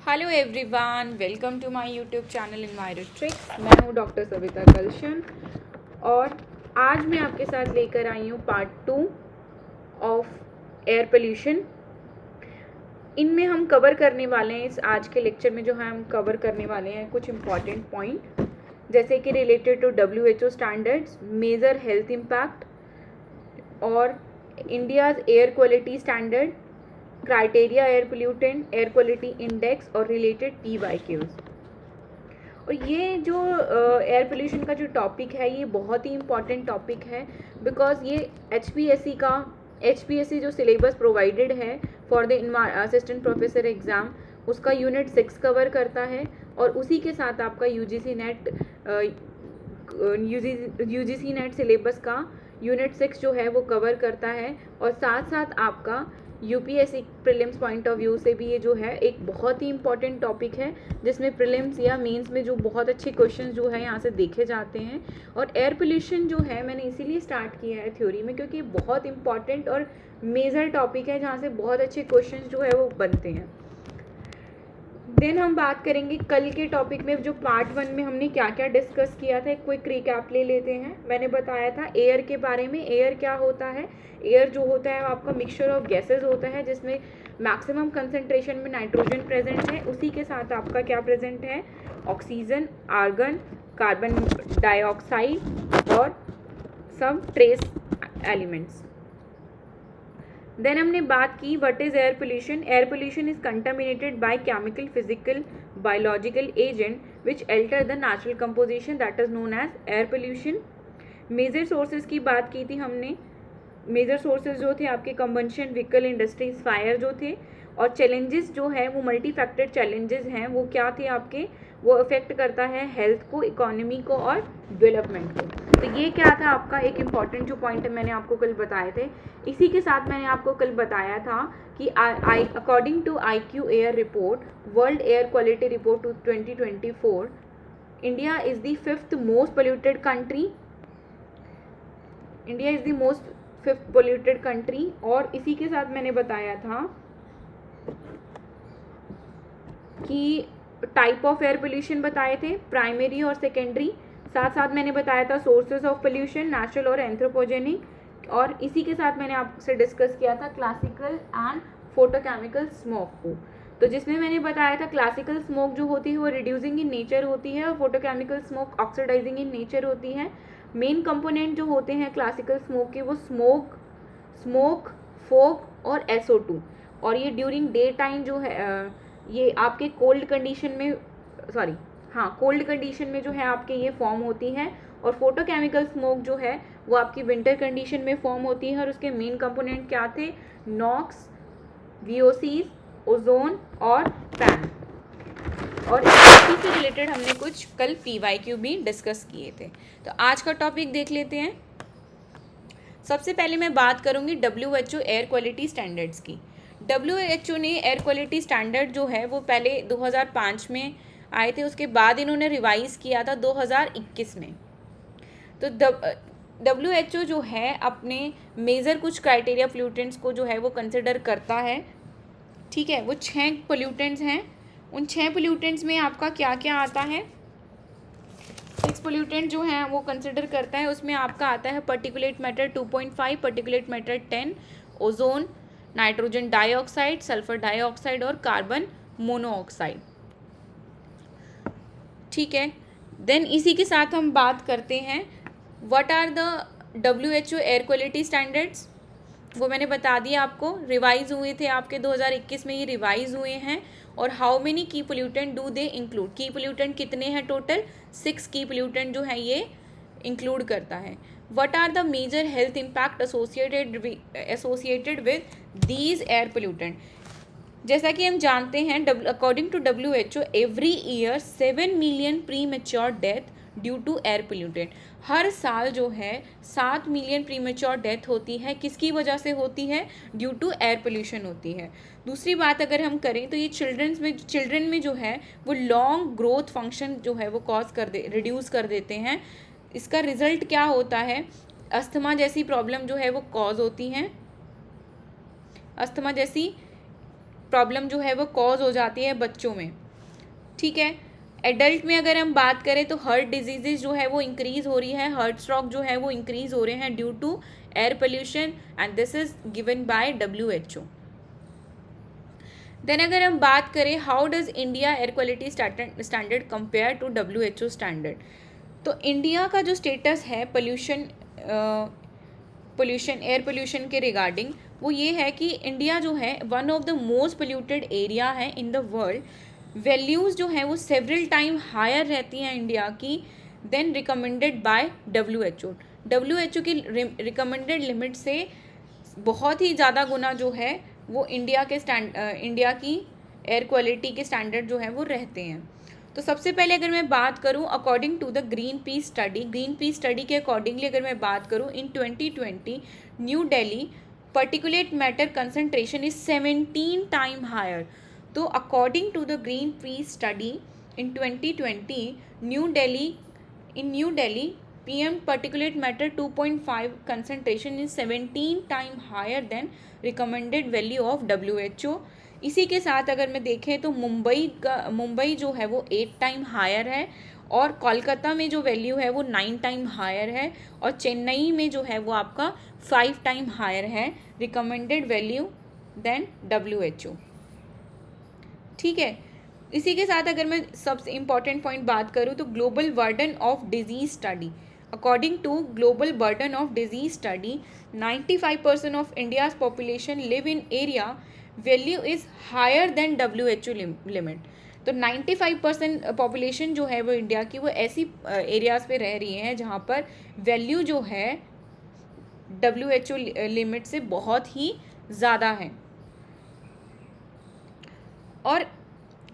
Hello everyone, welcome to my YouTube channel Envirotrix. मैं हूँ doctor Savita कलशन और आज मैं आपके साथ लेकर आई हूँ पार्ट 2 ऑफ एयर पोल्यूशन। इनमें हम कवर करने वाले हैं, इस आज के लेक्चर में जो है हम कवर करने वाले हैं कुछ इम्पॉर्टेंट पॉइंट, जैसे कि related to WHO standards, major health impact और India's air quality standard, criteria air pollutant, air quality index और रिलेटेड PYQs। और ये जो एयर पोल्यूशन का जो टॉपिक है ये बहुत ही इम्पॉर्टेंट टॉपिक है, बिकॉज ये HPSC जो सिलेबस प्रोवाइडेड है for the assistant professor exam, उसका यूनिट 6 कवर करता है और उसी के साथ आपका UGC नेट सिलेबस का यूनिट 6 जो है वो कवर करता है। और साथ साथ आपका UPSC prelims point of view से भी ये जो है एक बहुत ही इंपॉर्टेंट टॉपिक है, जिसमें प्रीलिम्स या मेंस में जो बहुत अच्छे क्वेश्चंस जो है यहाँ से देखे जाते हैं। और एयर पोल्यूशन जो है मैंने इसीलिए स्टार्ट किया है थ्योरी में, क्योंकि बहुत इंपॉर्टेंट और मेजर टॉपिक है जहाँ से बहुत अच्छे क्वेश्चंस जो है वो बनते हैं। देन हम बात करेंगे कल के टॉपिक में, जो पार्ट 1 में हमने क्या क्या डिस्कस किया था। एक क्विक रिकैप ले लेते हैं। मैंने बताया था एयर के बारे में। एयर क्या होता है? एयर जो होता है आपका मिक्सचर ऑफ गैसेस होता है, जिसमें मैक्सिमम कंसंट्रेशन में नाइट्रोजन प्रेजेंट है, उसी के साथ आपका क्या प्रेजेंट है? ऑक्सीजन, आर्गन, कार्बन डाइऑक्साइड और सब ट्रेस एलिमेंट्स। देन हमने बात की what is air pollution. Air pollution is contaminated by chemical, physical, biological agent which alter the natural composition, that is known as air pollution. Major sources की बात की थी हमने। मेजर सोर्सेज जो थे आपके कंबंशन व्हीकल, इंडस्ट्रीज, फायर जो थे। और चैलेंजेस जो है वो मल्टी फैक्टर चैलेंजेस हैं। वो क्या थे आपके? वो अफेक्ट करता है हेल्थ को, इकोनॉमी को और डेवलपमेंट को। तो ये क्या था आपका एक इम्पॉर्टेंट जो पॉइंट है मैंने आपको कल बताए थे। इसी के साथ मैंने आपको कल बताया था कि according to IQ air report, world air quality report 2024, India is the 5th most polluted country. India is the most 5th polluted country. और इसी के साथ मैंने बताया था कि टाइप ऑफ एयर पोल्यूशन बताए थे, प्राइमरी और सेकेंडरी। साथ साथ मैंने बताया था सोर्सेज ऑफ पोल्यूशन, नेचुरल और एंथ्रोपोजेनिक। और इसी के साथ मैंने आपसे डिस्कस किया था क्लासिकल एंड फोटोकेमिकल स्मोक को। तो जिसमें मैंने बताया था क्लासिकल स्मोक जो होती है वो रिड्यूसिंग इन नेचर होती है और photochemical smoke oxidising in nature होती है। मेन कंपोनेंट जो होते हैं क्लासिकल स्मोक के वो स्मोक, फोग और SO2। और ये ड्यूरिंग डे टाइम जो है ये आपके कोल्ड कंडीशन में जो है आपके ये फॉर्म होती है। और फोटोकेमिकल स्मोक जो है वो आपकी विंटर कंडीशन में फॉर्म होती है। और उसके मेन कंपोनेंट क्या थे? नॉक्स, VOCs, ओजोन और पैन। और इसी से रिलेटेड हमने कुछ कल PYQ भी डिस्कस किए थे। तो आज का टॉपिक देख लेते हैं। सबसे पहले मैं बात करूंगी WHO एयर क्वालिटी स्टैंडर्ड्स की। WHO ने एयर क्वालिटी स्टैंडर्ड जो है वो पहले 2005 में आए थे, उसके बाद इन्होंने रिवाइज़ किया था 2021 में। तो WHO जो है अपने मेजर कुछ क्राइटेरिया पोल्यूटेंट्स को जो है वो कंसिडर करता है। ठीक है, वो 6 पोल्यूटेंट्स हैं। उन 6 पोल्यूटेंट्स में आपका क्या क्या आता है? 6 पोल्यूटेंट जो हैं वो कंसिडर करता है। उसमें आपका आता है particulate matter 2.5, particulate matter 10, ozone, nitrogen dioxide, sulphur dioxide और कार्बन मोनोऑक्साइड। ठीक है, देन इसी के साथ हम बात करते हैं what are the WHO air quality standards. वो मैंने बता दिया आपको, रिवाइज हुए थे आपके 2021 में, ये रिवाइज हुए हैं। और हाउ मेनी की पोल्यूटेंट डू दे इंक्लूड? की पोल्यूटेंट कितने हैं टोटल? 6 की पोल्यूटेंट जो है ये इंक्लूड करता है। What are the major health impact associated with these air pollutant? जैसा कि हम जानते हैं according to WHO every year 7 million premature death due to air pollutant. हर साल जो है 7 मिलियन प्री मेच्योर डेथ होती है। किसकी वजह से होती है? ड्यू टू एयर पोल्यूशन होती है। दूसरी बात अगर हम करें तो ये चिल्ड्रन में जो है वो लॉन्ग ग्रोथ फंक्शन जो है वो रिड्यूस कर देते हैं। इसका रिजल्ट क्या होता है? अस्थमा जैसी प्रॉब्लम जो है वो कॉज होती हैं। अस्थमा जैसी प्रॉब्लम जो है वो कॉज हो जाती है बच्चों में, ठीक है। एडल्ट में अगर हम बात करें तो हार्ट डिजीजेज जो है वो इंक्रीज हो रही है, हार्ट स्ट्रोक जो है वो इंक्रीज हो रहे हैं due to air pollution, and this is given by WHO। Then अगर हम बात करें how does India air quality standard compare to WHO standard, तो इंडिया का जो स्टेटस है एयर पोल्यूशन के रिगार्डिंग, वो ये है कि इंडिया जो है one of the most polluted area है इन द वर्ल्ड। वैल्यूज़ जो हैं वो सेवरल टाइम हायर रहती हैं इंडिया की देन रिकमेंडेड बाय WHO की रिकमेंडेड लिमिट से बहुत ही ज़्यादा गुना जो है वो इंडिया की एयर क्वालिटी के स्टैंडर्ड जो है वो रहते हैं। तो सबसे पहले अगर मैं बात करूं according to the Greenpeace study के अकॉर्डिंगली अगर मैं बात करूं, in 2020 New Delhi particulate matter concentration is 17 time higher. तो according to the Greenpeace study in 2020 New Delhi PM particulate matter 2.5 concentration is 17 time higher than recommended value of WHO। इसी के साथ अगर मैं देखें तो मुंबई जो है वो 8 टाइम हायर है, और कोलकाता में जो वैल्यू है वो 9 टाइम हायर है, और चेन्नई में जो है वो आपका 5 टाइम हायर है रिकमेंडेड वैल्यू देन WHO, ठीक है। इसी के साथ अगर मैं सबसे इम्पॉर्टेंट पॉइंट बात करूँ तो global burden of disease study, according to global burden of disease study 95% of India's population live in area value is higher than WHO limit. तो 95% पॉपुलेशन जो है वो इंडिया की वो ऐसी एरियाज़ पे रह रही हैं जहाँ पर वैल्यू जो है WHO लिमिट से बहुत ही ज़्यादा है। और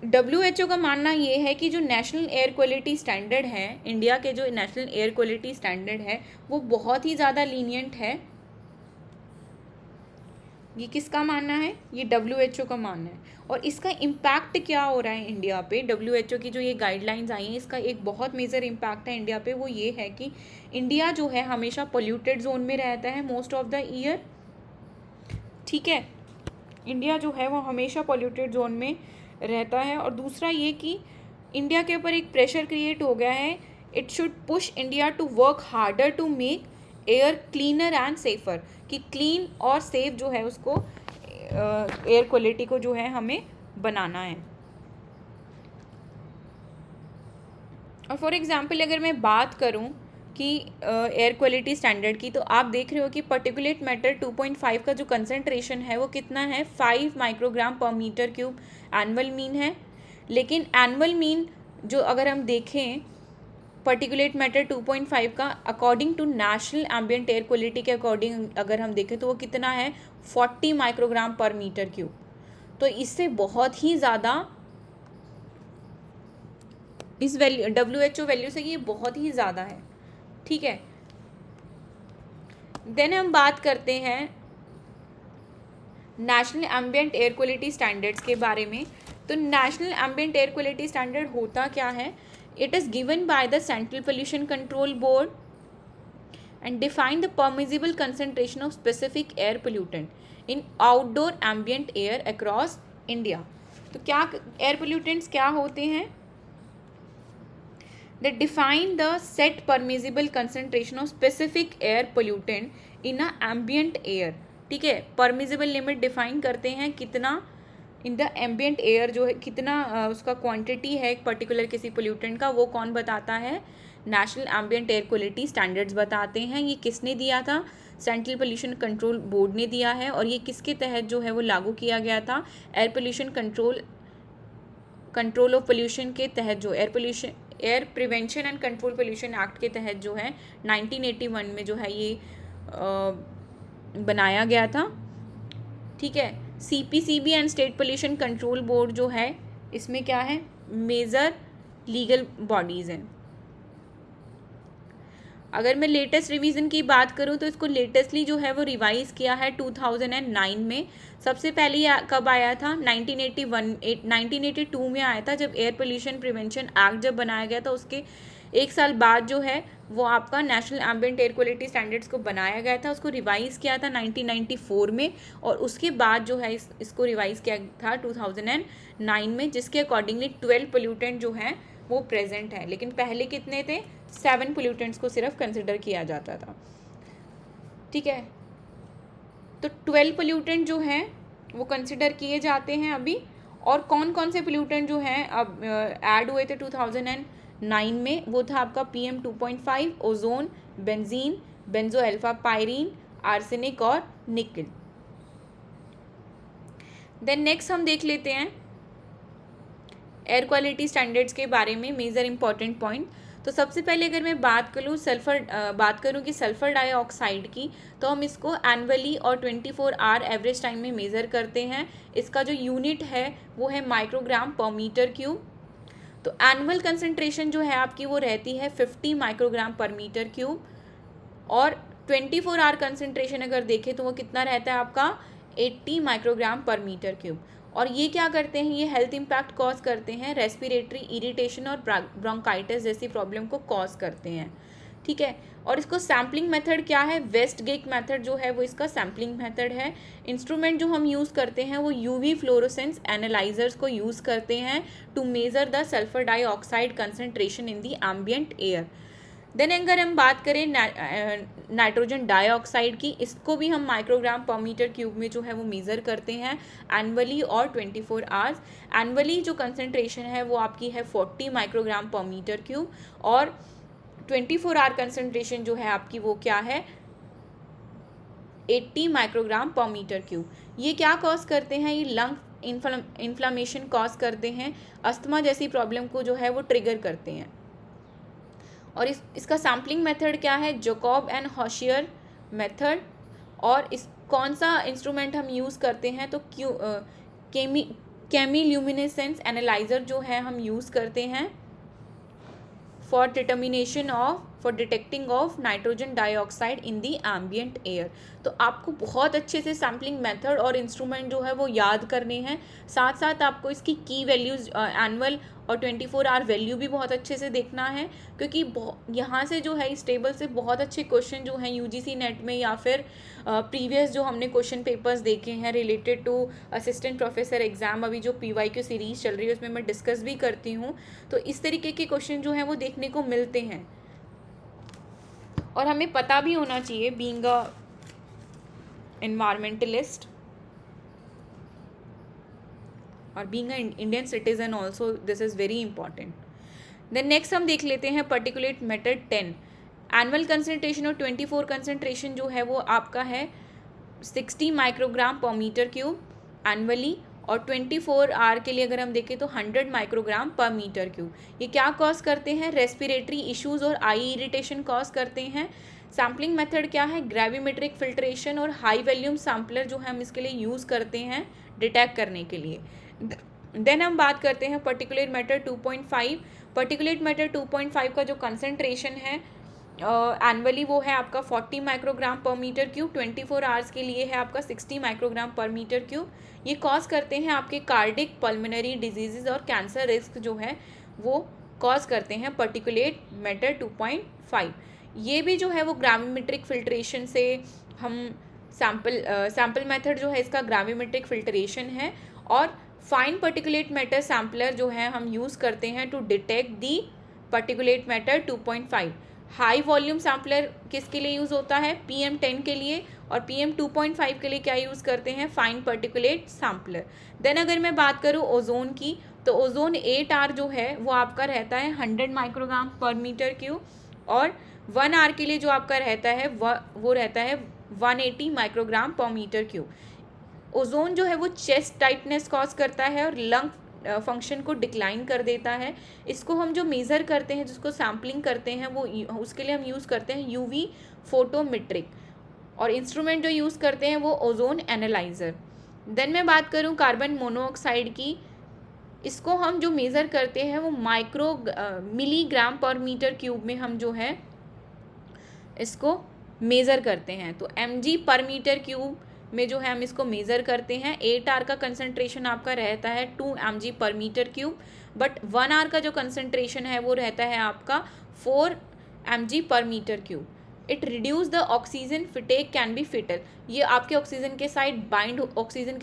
WHO का मानना ये है कि जो नेशनल एयर क्वालिटी स्टैंडर्ड है, इंडिया के जो नेशनल एयर क्वालिटी स्टैंडर्ड है वो बहुत ही ज़्यादा लीनियंट है। ये किसका मानना है? ये WHO का मानना है। और इसका इम्पैक्ट क्या हो रहा है इंडिया पे? WHO की जो ये गाइडलाइंस आई हैं इसका एक बहुत मेजर इम्पैक्ट है इंडिया पे, वो ये है कि इंडिया जो है हमेशा पोल्यूटेड जोन में रहता है मोस्ट ऑफ द ईयर, ठीक है। इंडिया जो है वो हमेशा पोल्यूटेड जोन में रहता है। और दूसरा ये कि इंडिया के ऊपर एक प्रेशर क्रिएट हो गया है, it should push India to work harder to make air cleaner and safer, कि क्लीन और सेफ जो है उसको एयर क्वालिटी को जो है हमें बनाना है। और फॉर एग्जांपल अगर मैं बात करूं कि एयर क्वालिटी स्टैंडर्ड की, तो आप देख रहे हो कि पर्टिकुलेट मैटर 2.5 का जो कंसंट्रेशन है वो कितना है, 5 माइक्रोग्राम पर मीटर क्यूब एनुअल मीन है। लेकिन एनुअल मीन जो अगर हम देखें पर्टिकुलेट मैटर 2.5 का according to national ambient air quality के अकॉर्डिंग अगर हम देखें तो वो कितना है, 40 माइक्रोग्राम पर मीटर क्यूब। तो इससे बहुत ही ज़्यादा, इस वैल्यू WHO वैल्यू से ये बहुत ही ज़्यादा है, ठीक है। देन हम बात करते हैं national ambient air quality standards के बारे में। तो national ambient air quality standard होता क्या है? It is given by the central pollution control board and define the permissible concentration of specific air pollutant in outdoor ambient air across India. तो क्या air pollutants क्या होते हैं? They define the set permissible concentration of specific air pollutant in a ambient air, ठीक है। Permissible limit define करते हैं कितना इन द एम्बियंट एयर जो है, कितना उसका क्वांटिटी है एक पर्टिकुलर किसी पोल्यूटेंट का, वो कौन बताता है? National ambient air quality standards बताते हैं। ये किसने दिया था? सेंट्रल पोल्यूशन कंट्रोल बोर्ड ने दिया है। और ये किसके तहत जो है वो लागू किया गया था? Air pollution control of pollution के तहत, जो air prevention and control pollution act के तहत जो है 1981 में जो है ये बनाया गया था, ठीक है। CPCB and state pollution control board जो है इसमें क्या है? मेजर लीगल बॉडीज़ हैं। अगर मैं लेटेस्ट रिवीजन की बात करूं तो इसको लेटेस्टली जो है वो रिवाइज किया है 2009 में। सबसे पहले ये कब आया था, 1982 में आया था, जब एयर पोल्यूशन प्रिवेंशन एक्ट जब बनाया गया था उसके एक साल बाद जो है वो आपका national ambient air quality standards को बनाया गया था, उसको रिवाइज़ किया था 1994 में, और उसके बाद जो है इसको रिवाइज़ किया था 2009 में, जिसके अकॉर्डिंगली 12 पोल्यूटेंट जो हैं वो प्रेजेंट है। लेकिन पहले कितने थे, 7 पोल्यूटेंट्स को सिर्फ कंसिडर किया जाता था। ठीक है, तो 12 पोल्यूटेंट जो हैं वो कंसिडर किए जाते हैं अभी। और कौन कौन से पोल्यूटेंट जो हैं अब ऐड हुए थे 2009 में, वो था आपका PM 2.5, ozone, benzene, benzo alpha pyrene, arsenic और निकल। देन नेक्स्ट हम देख लेते हैं एयर क्वालिटी स्टैंडर्ड्स के बारे में मेजर इंपॉर्टेंट पॉइंट। तो सबसे पहले अगर मैं बात करूँ कि सल्फर डाइऑक्साइड की, तो हम इसको एनुअली और 24 आवर एवरेज टाइम में मेज़र करते हैं। इसका जो यूनिट है वो है माइक्रोग्राम पर मीटर क्यूब। तो एनुअल कंसंट्रेशन जो है आपकी वो रहती है 50 माइक्रोग्राम पर मीटर क्यूब, और 24 आवर कंसंट्रेशन अगर देखें तो वो कितना रहता है आपका 80 माइक्रोग्राम पर मीटर क्यूब। और ये क्या करते हैं, ये हेल्थ इम्पैक्ट कॉज करते हैं, रेस्पिरेटरी इरिटेशन और ब्रोंकाइटिस जैसी प्रॉब्लम को कॉज करते हैं। ठीक है, और इसको सैम्पलिंग मेथड क्या है, वेस्टगेट मेथड जो है वो इसका सैम्पलिंग मेथड है। इंस्ट्रूमेंट जो हम यूज़ करते हैं वो यूवी फ्लोरोसेंस एनालाइजर्स को यूज़ करते हैं to measure the sulphur dioxide concentration in the ambient air. Then अगर हम बात करें नाइट्रोजन डाइऑक्साइड की, इसको भी हम माइक्रोग्राम पर मीटर क्यूब में जो है वो मेज़र करते हैं एनुअली और 24 आवर्स। एनुअली जो कंसंट्रेशन है वो आपकी है 40 माइक्रोग्राम पर मीटर क्यूब, और 24 आवर कंसंट्रेशन जो है आपकी वो क्या है 80 माइक्रोग्राम पर मीटर क्यूब। ये क्या कॉज करते हैं, ये लंग इन्फ्लामेशन कॉज करते हैं, अस्थमा जैसी प्रॉब्लम को जो है वो ट्रिगर करते हैं। और इसका सैम्पलिंग मेथड क्या है, जैकब एंड हॉशियर मेथड। और इस कौन सा इंस्ट्रूमेंट हम यूज़ करते हैं, तो केमिल्यूमिनेसेंस एनालाइजर जो है हम यूज़ करते हैं for detecting of nitrogen dioxide in the ambient air. तो आपको बहुत अच्छे से सैम्पलिंग मेथड और इंस्ट्रूमेंट जो है वो याद करने हैं, साथ साथ आपको इसकी की वैल्यूज़ एनुअल और 24 आवर वैल्यू भी बहुत अच्छे से देखना है, क्योंकि यहाँ से जो है इस टेबल से बहुत अच्छे क्वेश्चन जो हैं UGC नेट में या फिर प्रीवियस जो हमने क्वेश्चन पेपर्स देखे हैं related to assistant professor exam, अभी जो PYQ सीरीज़ चल रही है उसमें मैं डिस्कस भी करती हूँ, तो इस तरीके के क्वेश्चन जो हैं वो देखने को मिलते हैं। और हमें पता भी होना चाहिए, बीइंग अ एनवायरमेंटलिस्ट और being a Indian citizen also, this is very important. Then next हम देख लेते हैं पार्टिकुलेट मैटर 10। एनुअल कंसंट्रेशन और 24 कंसंट्रेशन जो है वो आपका है 60 माइक्रोग्राम पर मीटर क्यूब एनुअली, और 24 आवर के लिए अगर हम देखें तो 100 माइक्रोग्राम पर मीटर क्यूब। ये क्या कॉज करते हैं, रेस्पिरेटरी इश्यूज़ और आई इरिटेशन कॉज करते हैं। सैम्पलिंग मेथड क्या है, ग्रेविमेट्रिक फिल्ट्रेशन और हाई वॉल्यूम सैम्पलर जो है हम इसके लिए यूज़ करते हैं डिटेक्ट करने के लिए। देन हम बात करते हैं पर्टिकुलेट मैटर 2.5। पर्टिकुलेट मैटर 2.5 का जो कंसंट्रेशन है एनुअली वो है आपका 40 माइक्रोग्राम पर मीटर क्यूब, 24 आवर्स के लिए है आपका 60 माइक्रोग्राम पर मीटर क्यूब। ये कॉज करते हैं आपके कार्डिक पल्मोनरी डिजीज़ और कैंसर रिस्क जो है वो कॉज करते हैं पर्टिकुलेट मैटर 2.5। ये भी जो है वो ग्राविमेट्रिक फिल्ट्रेशन से हम सैम्पल मेथड जो है इसका ग्राविमेट्रिक फिल्ट्रेशन है, और फाइन पर्टिकुलेट मैटर सैम्पलर जो है हम यूज़ करते हैं to detect the particulate matter 2.5। High volume sampler किसके लिए यूज़ होता है, PM10 के लिए, और PM 2.5 के लिए क्या यूज़ करते हैं, फाइन पर्टिकुलेट सैम्पलर। देन अगर मैं बात करूँ ओजोन की, तो ओजोन 8R जो है वो आपका रहता है 100 माइक्रोग्राम पर मीटर क्यूब, और 1 आवर के लिए जो आपका रहता है वो रहता है 180 माइक्रोग्राम पर मीटर क्यूब। ओजोन जो है वो चेस्ट टाइटनेस कॉज करता है और लंग फंक्शन को डिक्लाइन कर देता है। इसको हम जो मेज़र करते हैं, जिसको सैम्पलिंग करते हैं, वो उसके लिए हम यूज़ करते हैं UV फोटोमेट्रिक, और इंस्ट्रूमेंट जो यूज़ करते हैं वो ओजोन एनालाइज़र। देन मैं बात करूँ कार्बन मोनोऑक्साइड की, इसको हम जो मेज़र करते हैं वो मिलीग्राम पर मीटर क्यूब में हम जो है इसको मेज़र करते हैं। तो mg पर मीटर क्यूब में जो है हम इसको मेज़र करते हैं। 8 आर का कंसनट्रेशन आपका रहता है 2 mg पर मीटर क्यूब, बट 1 आर का जो कंसनट्रेशन है वो रहता है आपका 4 mg पर metre cube. It reduce the oxygen uptake can be fatal. ये आपके ऑक्सीजन के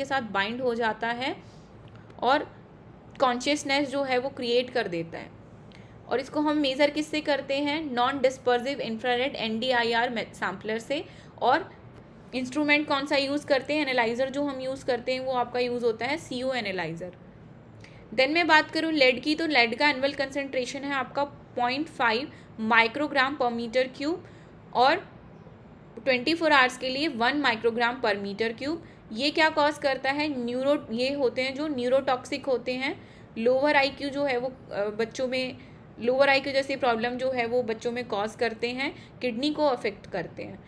साथ बाइंड हो जाता है और कॉन्शियसनेस जो है वो क्रिएट कर देता है। और इसको हम मेज़र किससे करते हैं? Non dispersive infrared NDIR sampler से। और इंस्ट्रूमेंट कौन सा यूज़ करते हैं? एनालाइज़र जो हम यूज़ करते हैं वो आपका यूज़ होता है CO एनालाइज़र। देन मैं बात करूँ लेड की, तो लेड का एनुअल कंसनट्रेशन है आपका 0.5 माइक्रोग्राम पर मीटर क्यूब और 24 आवर्स के लिए 1 माइक्रोग्राम पर मीटर क्यूब। ये क्या कॉज करता है? ये होते हैं जो न्यूरोटॉक्सिक होते हैं। लोअर IQ जो है वो बच्चों में लोअर IQ जैसी प्रॉब्लम जो है वो बच्चों में कॉज करते हैं, किडनी को अफेक्ट करते हैं।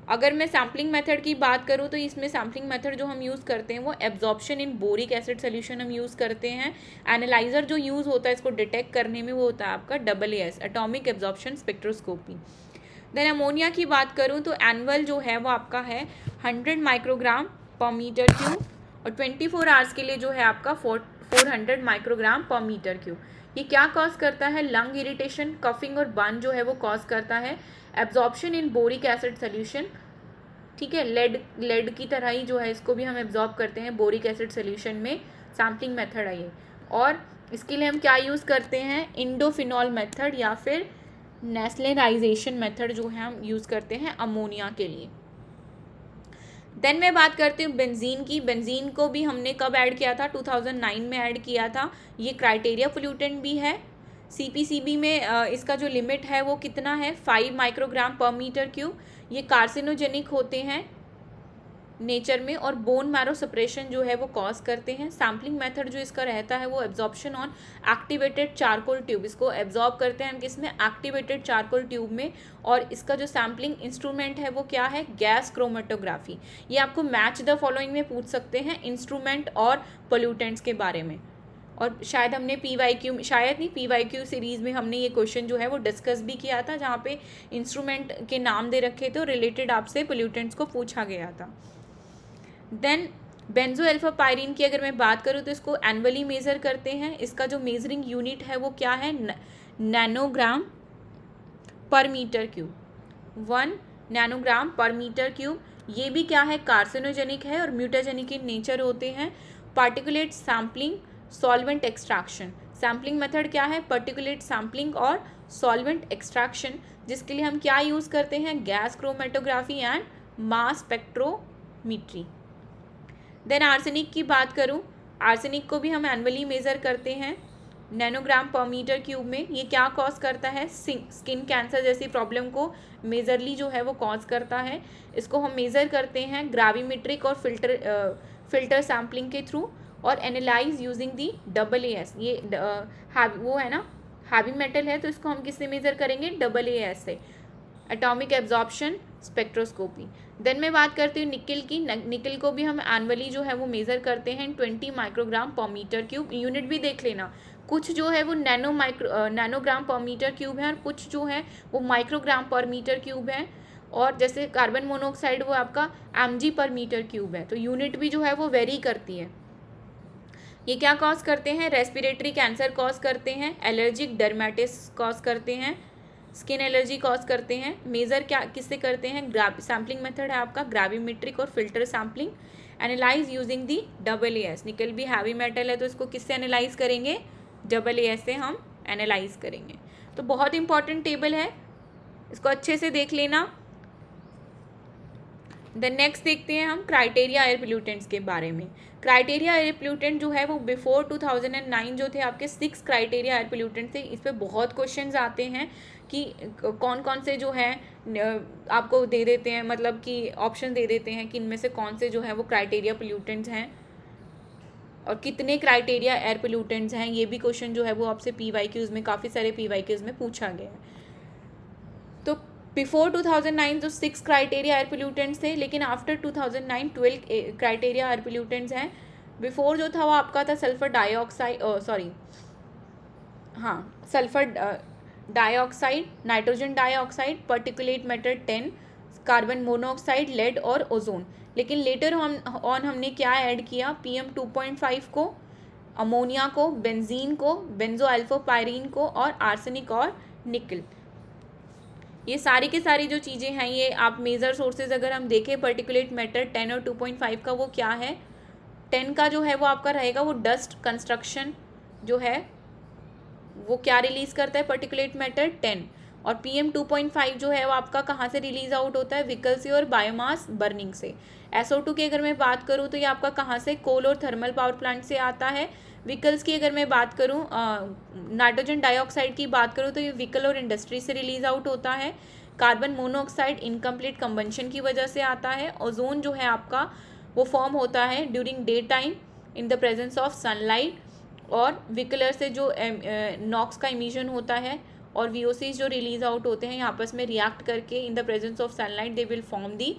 अगर मैं सैम्पलिंग मेथड की बात करूँ तो इसमें सैम्पलिंग मेथड जो हम यूज़ करते हैं वो absorption in boric acid solution हम यूज़ करते हैं। एनालाइज़र जो यूज़ होता है इसको डिटेक्ट करने में वो होता है आपका AAS, atomic absorption spectroscopy. Then ammonia की बात करूँ तो एनुअल जो है वो आपका है 100 माइक्रोग्राम पर मीटर क्यूब और 24 आवर्स के लिए जो है आपका 400 माइक्रोग्राम पर मीटर क्यूब। ये क्या कॉज करता है? लंग इरिटेशन, कफिंग और बर्न जो है वो कॉज करता है। Absorption in boric acid solution, ठीक है, लेड की तरह ही जो है इसको भी हम एब्जॉर्ब करते हैं बोरिक एसिड सोल्यूशन में। सैम्पलिंग मेथड है ये। और इसके लिए हम क्या यूज़ करते हैं? इंडोफिनॉल मेथड या फिर नेस्लेराइजेशन मेथड जो है हम यूज़ करते हैं अमोनिया के लिए। देन मैं बात करती हूँ बेंजीन की। बेंजीन को भी हमने कब ऐड किया था? 2009 में ऐड किया था। ये क्राइटेरिया पोल्यूटेंट भी है। CPCB में इसका जो लिमिट है वो कितना है? 5 माइक्रोग्राम पर मीटर क्यूब। ये कार्सिनोजेनिक होते हैं नेचर में और बोन मैरो सप्रेशन जो है वो कॉज करते हैं। सैम्पलिंग मेथड जो इसका रहता है वो absorption on activated charcoal tube. इसको एब्जॉर्ब करते हैं हम किसमें? एक्टिवेटेड चारकोल ट्यूब में। और इसका जो सैम्पलिंग इंस्ट्रूमेंट है वो क्या है? Gas chromatography. ये आपको मैच द फॉलोइंग में पूछ सकते हैं इंस्ट्रूमेंट और पोल्यूटेंट्स के बारे में। और शायद हमने PYQ सीरीज़ में हमने ये क्वेश्चन जो है वो डिस्कस भी किया था, जहाँ पे इंस्ट्रूमेंट के नाम दे रखे थे और रिलेटेड आपसे पोल्यूटेंट्स को पूछा गया था। देन बेंजोएल्फापाइरिन की अगर मैं बात करूँ तो इसको एनुअली मेज़र करते हैं। इसका जो मेजरिंग यूनिट है वो क्या है? नैनोग्राम पर मीटर क्यूब। 1 नैनोग्राम पर मीटर क्यूब। ये भी क्या है? कार्सिनोजेनिक है और म्यूटाजेनिक इन नेचर होते हैं। Particulate sampling, solvent extraction. Sampling method क्या है? पार्टिकुलेट सैम्पलिंग और सॉल्वेंट एक्सट्रैक्शन, जिसके लिए हम क्या यूज़ करते हैं? Gas chromatography and mass spectrometry. Then arsenic की बात करूं, आर्सेनिक को भी हम एनुअली मेज़र करते हैं नैनोग्राम पर मीटर क्यूब में। ये क्या कॉज करता है? स्किन कैंसर जैसी प्रॉब्लम को मेजरली जो है वो कॉज करता है। इसको हम मेज़र करते हैं ग्राविमेट्रिक और फिल्टर सैम्पलिंग के थ्रू और एनालाइज यूजिंग दी AAS। ये वो है ना, हैवी मेटल है तो इसको हम किससे मेज़र करेंगे? AAS से, एटॉमिक एब्जॉर्प्शन स्पेक्ट्रोस्कोपी। देन मैं बात करती हूँ निकल की। निकल को भी हम एनुअली जो है वो मेज़र करते हैं 20 माइक्रोग्राम पर मीटर क्यूब। यूनिट भी देख लेना, कुछ जो है वो नैनोग्राम पर मीटर क्यूब है और कुछ जो है वो माइक्रोग्राम पर मीटर क्यूब है। और जैसे कार्बन मोनोऑक्साइड वो आपका mg पर मीटर क्यूब है। तो यूनिट भी जो है वो वेरी करती है। ये क्या कॉज करते हैं? रेस्पिरेटरी कैंसर कॉज करते हैं, एलर्जिक डर्मेटिस कॉज करते हैं, स्किन एलर्जी कॉज करते हैं। मेज़र क्या किससे करते हैं? सैम्पलिंग मेथड है आपका ग्राविमेट्रिक और filter sampling. Analyse using the AAS। निकल भी हैवी मेटल है तो इसको किससे एनालाइज करेंगे? AAS से हम एनालाइज करेंगे। तो बहुत इंपॉर्टेंट टेबल है, इसको अच्छे से देख लेना। देन नेक्स्ट देखते हैं हम क्राइटेरिया एयर पोल्यूटेंट्स के बारे में। क्राइटेरिया एयर पोल्यूटेंट जो है वो बिफोर 2009 जो थे आपके 6 क्राइटेरिया एयर पोल्यूटेंट थे। इस पर बहुत क्वेश्चंस आते हैं कि कौन कौन से जो है आपको दे देते हैं, मतलब कि ऑप्शन दे देते हैं कि इनमें से कौन से जो है वो क्राइटेरिया पोल्यूटेंट्स हैं और कितने क्राइटेरिया एयर पोल्यूटेंट्स हैं। ये भी क्वेश्चन जो है वो आपसे PYQs में, काफ़ी सारे PYQs में पूछा गया है। तो बिफोर 2009 जो 6 क्राइटेरिया एयर पोल्यूटेंट्स थे, लेकिन आफ्टर 2009 12 क्राइटेरिया एयर पोल्यूटेंट्स हैं। बिफोर जो था वो आपका था sulphur dioxide, sulphur dioxide, nitrogen dioxide, particulate matter 10, carbon monoxide, lead और ओजोन। लेकिन लेटर हमने क्या ऐड किया, PM 2.5 को, अमोनिया को, बेंजीन को, बेंजोअल्फोपायरीन को और आर्सेनिक और निकल। ये सारी के सारी जो चीज़ें हैं ये आप मेजर सोर्सेज अगर हम देखें पर्टिकुलेट मैटर 10 और 2.5 का, वो क्या है, 10 का जो है वो आपका रहेगा वो डस्ट कंस्ट्रक्शन जो है वो क्या रिलीज करता है, पर्टिकुलेट मैटर 10। और PM 2.5 जो है वो आपका कहाँ से रिलीज आउट होता है, व्हीकल से और बायोमास बर्निंग से। SO2 की अगर मैं बात करूँ तो ये आपका कहाँ से, कोल और थर्मल पावर प्लांट से आता है। व्हीकल्स की अगर मैं बात करूँ, नाइट्रोजन डाइऑक्साइड की बात करूँ तो ये व्हीकल और इंडस्ट्री से रिलीज आउट होता है। कार्बन मोनोऑक्साइड इनकम्प्लीट कंबंशन की वजह से आता है। ओजोन जो है आपका वो फॉर्म होता है during day time in the presence of sunlight. और व्हीकलर से जो नॉक्स का इमिशन होता है और VOCs जो रिलीज आउट होते हैं आपस में रिएक्ट करके in the presence of sunlight they will form the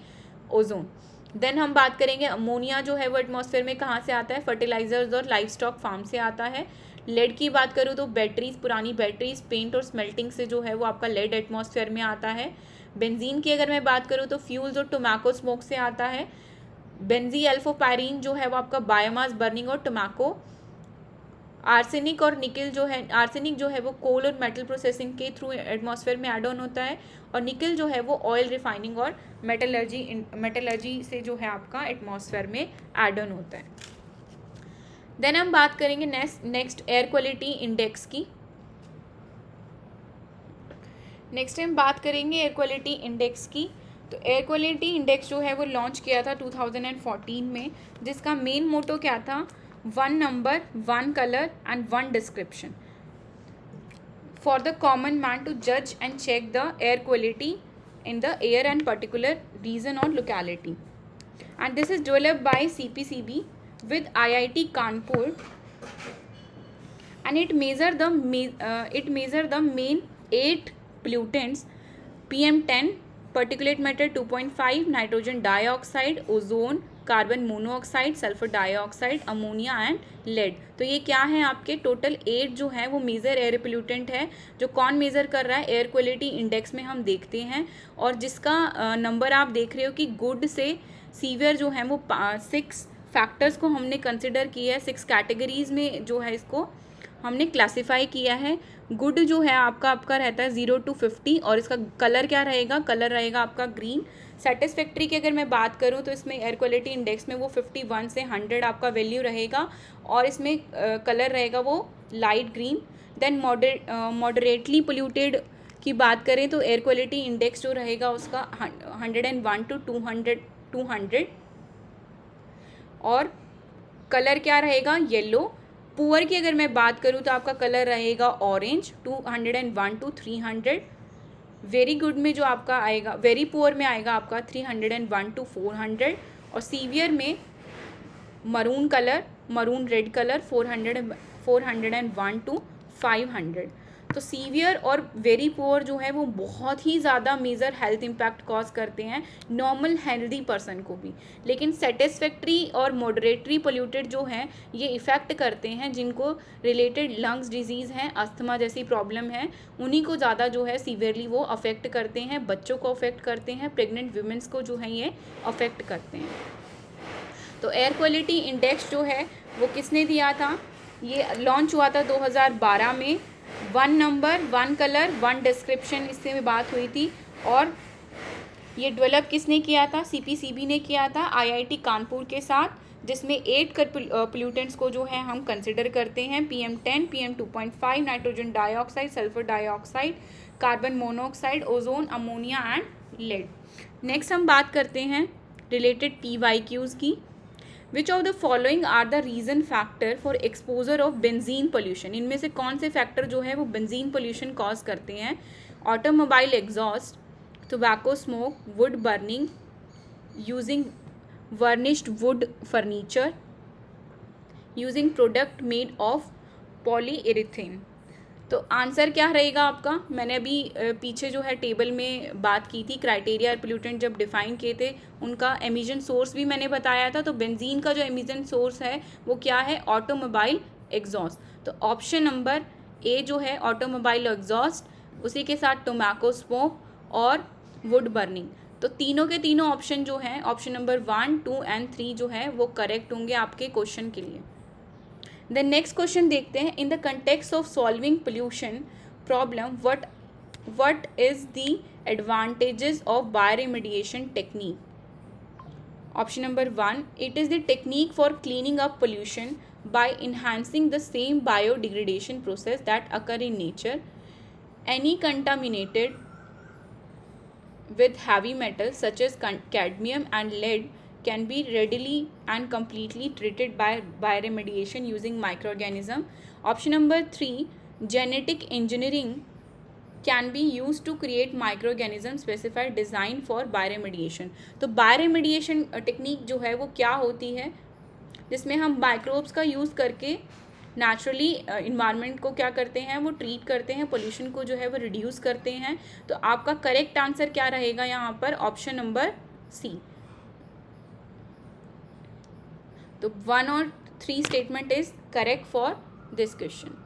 ozone. Then हम बात करेंगे अमोनिया जो है वो एटमॉस्फेयर में कहाँ से आता है, फर्टिलाइजर्स और लाइफ स्टॉक फार्म से आता है। लेड की बात करूँ तो बैटरीज, पुरानी बैटरीज, पेंट और स्मेल्टिंग से जो है वो आपका लेड एटमॉस्फेयर में आता है। बेंजीन की अगर मैं बात करूँ तो फ्यूल्स और टोबैको स्मोक से आता है। बेंजीअल्फोपायरीन जो है वो आपका बायोमास बर्निंग और टोबैको। आर्सेनिक और निकल जो है, आर्सेनिक जो है वो कोल और मेटल प्रोसेसिंग के थ्रू एटमॉस्फेयर में ऐड ऑन होता है। और निकल जो है वो ऑयल रिफाइनिंग और मेटलर्जी से जो है आपका एटमॉस्फेयर में ऐड ऑन होता है। देन हम बात करेंगे नेक्स्ट एयर क्वालिटी इंडेक्स की। नेक्स्ट हम बात करेंगे एयर क्वालिटी इंडेक्स की। तो एयर क्वालिटी इंडेक्स जो है वो लॉन्च किया था 2014 में, जिसका मेन मोटो क्या था, 1 number, 1 color and 1 description for the common man to judge and check the air quality in the air and particular region or locality. And this is developed by CPCB with IIT Kanpur, and it measure the main 8 pollutants: PM10, particulate matter 2.5, nitrogen dioxide, ozone, carbon monoxide, sulphur dioxide, ammonia and lead. तो ये क्या है आपके total 8 जो है वो major air pollutant है, जो कौन मेजर कर रहा है, एयर क्वालिटी इंडेक्स में हम देखते हैं। और जिसका नंबर आप देख रहे हो कि गुड से सीवियर जो है वो 6 फैक्टर्स को हमने कंसिडर किया है, 6 कैटेगरीज में जो है इसको हमने क्लासिफाई किया है। गुड जो है आपका रहता है 0 to 50 और इसका कलर क्या रहेगा, कलर रहेगा आपका ग्रीन। सेटिस्फैक्ट्री की अगर मैं बात करूं तो इसमें एयर क्वालिटी इंडेक्स में वो 51 से 100 आपका वैल्यू रहेगा और इसमें कलर रहेगा वो light green. Then moderately polluted की बात करें तो एयर क्वालिटी इंडेक्स जो रहेगा उसका 101 to 200 और कलर क्या रहेगा, येलो। पुअर की अगर मैं बात करूँ तो आपका कलर रहेगा ऑरेंज, 201 to 300। वेरी गुड में जो आपका आएगा, वेरी पुअर में आएगा आपका 301 to 400। और सीवियर में maroon colour, maroon red colour 401 to 500। तो सीवियर और वेरी पुअर जो है वो बहुत ही ज़्यादा मेजर हेल्थ इम्पैक्ट कॉज करते हैं नॉर्मल हेल्दी पर्सन को भी। लेकिन सेटिस्फैक्ट्री और मॉडरेटरी पोल्यूटेड जो हैं ये इफ़ेक्ट करते हैं जिनको रिलेटेड लंग्स डिजीज़ हैं, अस्थमा जैसी प्रॉब्लम है, उन्हीं को ज़्यादा जो है सीवियरली वो अफेक्ट करते हैं, बच्चों को अफेक्ट करते हैं, प्रेग्नेंट वुमेंस को जो है ये अफेक्ट करते हैं। तो एयर क्वालिटी इंडेक्स जो है वो किसने दिया था, ये लॉन्च हुआ था 2012 में। 1 number, 1 color, 1 description इससे बात हुई थी। और ये डेवलप किसने किया था, CPCB ने किया था IIT कानपुर के साथ, जिसमें 8 पोल्यूटेंट्स को जो है हम कंसिडर करते हैं, PM10, PM 2.5, nitrogen dioxide, sulphur dioxide, carbon monoxide, ozone, ammonia and lead. Next हम बात करते हैं रिलेटेड PYQs की। Which of the following are the reason factor for exposure of benzene pollution, इनमें से कौन से फैक्टर जो है वो बेंजीन पोल्यूशन कॉज करते हैं। Automobile exhaust, tobacco smoke, wood burning, using varnished wood furniture, using product made of polyurethane. तो आंसर क्या रहेगा आपका, मैंने अभी पीछे जो है टेबल में बात की थी, क्राइटेरिया पोल्यूटेंट जब डिफाइन किए थे उनका एमिशन सोर्स भी मैंने बताया था। तो बेंजीन का जो एमिशन सोर्स है वो क्या है, ऑटोमोबाइल एग्जॉस्ट। तो ऑप्शन नंबर ए जो है ऑटोमोबाइल एग्जॉस्ट उसी के साथ टोबैको स्मोक और वुड बर्निंग। तो तीनों के तीनों ऑप्शन जो हैं, ऑप्शन नंबर 1, 2 एंड 3 जो है वो करेक्ट होंगे आपके क्वेश्चन के लिए। देन नेक्स्ट क्वेश्चन देखते हैं, in the context of solving pollution problem what is the advantages of bioremediation technique? Option number 1, it is the technique for cleaning up pollution by enhancing the same biodegradation process that occur in nature. Any contaminated with heavy metals such as cadmium and lead can be readily and completely treated by bioremediation using microorganism. Option number 3, genetic engineering can be used to create microorganism specified design for bioremediation. तो bioremediation technique जो है वो क्या होती है, जिसमें हम microbes का यूज़ करके नेचुरली इन्वायरमेंट को क्या करते हैं, वो ट्रीट करते हैं, पोल्यूशन को जो है वो रिड्यूस करते हैं। तो आपका करेक्ट आंसर क्या रहेगा यहाँ पर, ऑप्शन नंबर सी। तो 1 और 3 statement is correct for this question.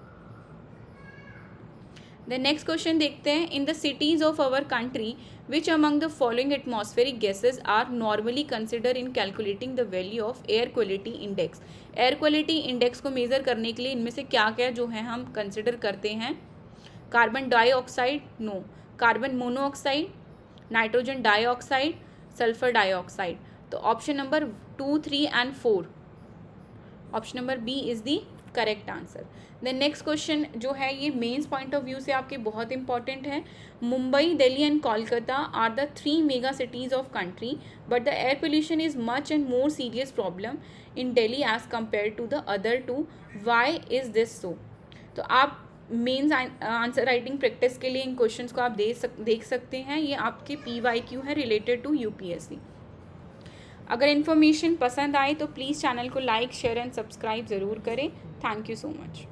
The next question देखते हैं, in the cities of our country which among the following atmospheric gases are normally consider in calculating the value of air quality index. Air quality index को measure करने के लिए इनमें से क्या क्या जो है हम कंसिडर करते हैं, carbon dioxide, no, carbon monoxide, nitrogen dioxide, sulphur dioxide. तो option number 2, 3 and 4, option number B is the correct answer. Then next question जो है ये मेंस पॉइंट ऑफ व्यू से आपके बहुत इंपॉर्टेंट है। Mumbai, Delhi and Kolkata are the 3 mega cities of country, but the air pollution is much and more serious problem in Delhi as compare to the other 2, why is this so. तो आप mains answer writing practice के लिए इन questions को आप देख सकते हैं, ये आपके PYQ है रिलेटेड टू UPSC। अगर इन्फॉर्मेशन पसंद आए तो प्लीज़ चैनल को लाइक, शेयर एंड सब्सक्राइब ज़रूर करें। Thank you so much.